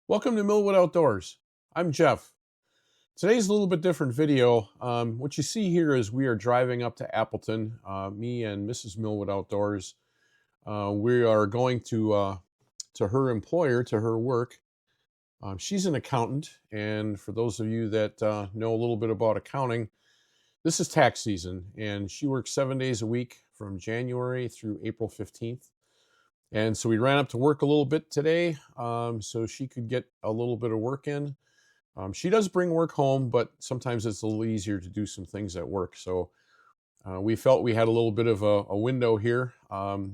Welcome to Millwood Outdoors. I'm Jeff. Today's a little bit different video. What you see here is we are driving up to Appleton, me and Mrs. Millwood Outdoors. We are going to her employer, to her work. She's an accountant, and for those of you that know a little bit about accounting, this is tax season, and she works 7 days a week from January through April 15th. And so we ran up to work a little bit today so she could get a little bit of work in. She does bring work home, but sometimes it's a little easier to do some things at work. So we felt we had a little bit of a window here.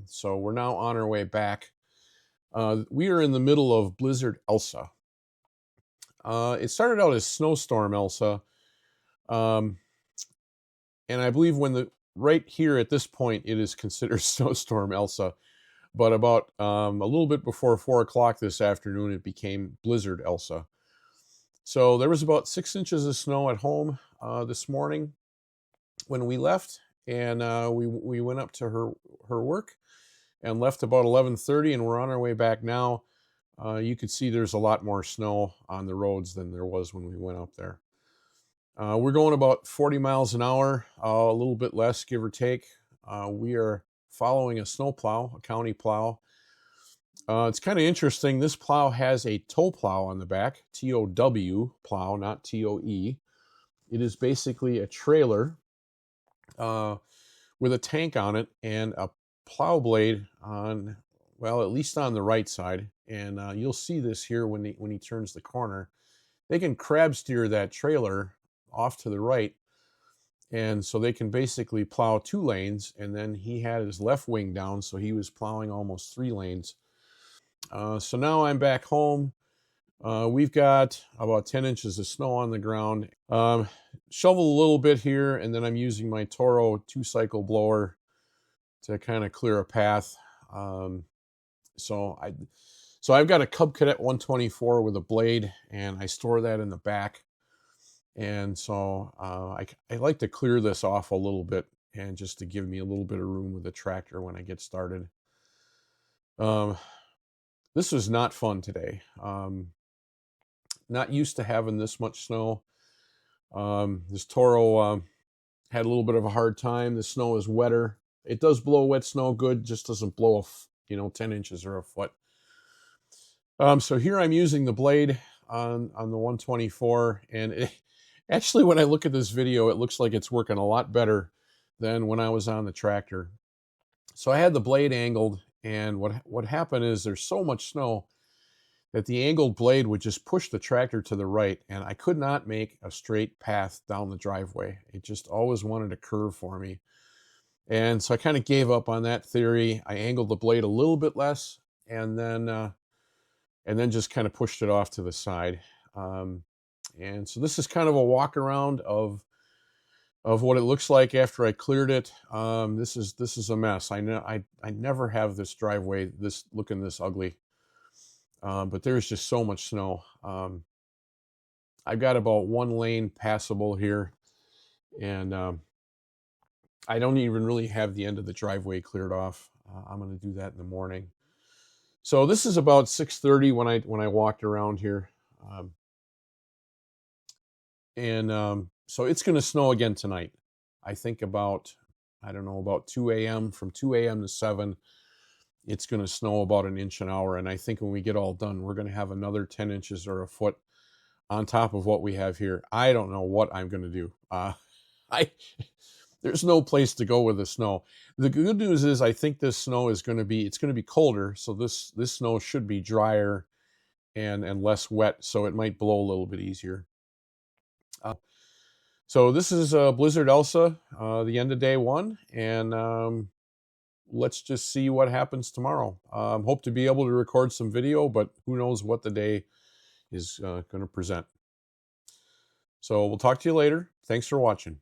So we're now on our way back. We are in the middle of Blizzard Elsa. It started out as Snowstorm Elsa. And I believe right here at this point, it is considered Snowstorm Elsa. But about a little bit before 4 o'clock this afternoon, it became Blizzard Elsa. So there was about 6 inches of snow at home this morning when we left, and we went up to her work and left about 11:30, and we're on our way back now. You could see there's a lot more snow on the roads than there was when we went up there. We're going about 40 miles an hour, a little bit less, give or take. We are following a snow plow, a county plow. It's kind of interesting. This plow has a tow plow on the back, T-O-W plow, not T-O-E. It is basically a trailer with a tank on it and a plow blade on, well, at least on the right side. And you'll see this here when he turns the corner. They can crab steer that trailer off to the right. And so they can basically plow 2 lanes, and then he had his left wing down, so he was plowing almost 3 lanes. So now I'm back home. We've got about 10 inches of snow on the ground. Shovel a little bit here, and then I'm using my Toro 2-cycle blower to kind of clear a path. So I've got a Cub Cadet 124 with a blade, and I store that in the back. And so I like to clear this off a little bit, and just to give me a little bit of room with the tractor when I get started. This was not fun today. Not used to having this much snow. This Toro had a little bit of a hard time. The snow is wetter. It does blow wet snow good, just doesn't blow 10 inches or a foot. So here I'm using the blade on the 124, and actually, when I look at this video, it looks like it's working a lot better than when I was on the tractor. So I had the blade angled, and what happened is there's so much snow that the angled blade would just push the tractor to the right, and I could not make a straight path down the driveway. It just always wanted a curve for me. And so I kind of gave up on that theory. I angled the blade a little bit less, and then just kind of pushed it off to the side. And so this is kind of a walk around of what it looks like after I cleared it. This is a mess. I know I never have this driveway looking this ugly. But there's just so much snow. I've got about 1 lane passable here, and I don't even really have the end of the driveway cleared off. I'm going to do that in the morning. So this is about 6:30 when I walked around here. So it's going to snow again tonight. I think about 2 a.m. From 2 a.m. to 7, it's going to snow about 1 inch an hour. And I think when we get all done, we're going to have another 10 inches or a foot on top of what we have here. I don't know what I'm going to do. There's no place to go with the snow. The good news is I think this snow it's going to be colder. So this snow should be drier and less wet. So it might blow a little bit easier. So this is Blizzard Elsa, the end of day 1, and let's just see what happens tomorrow. Hope to be able to record some video, but who knows what the day is going to present. So we'll talk to you later. Thanks for watching.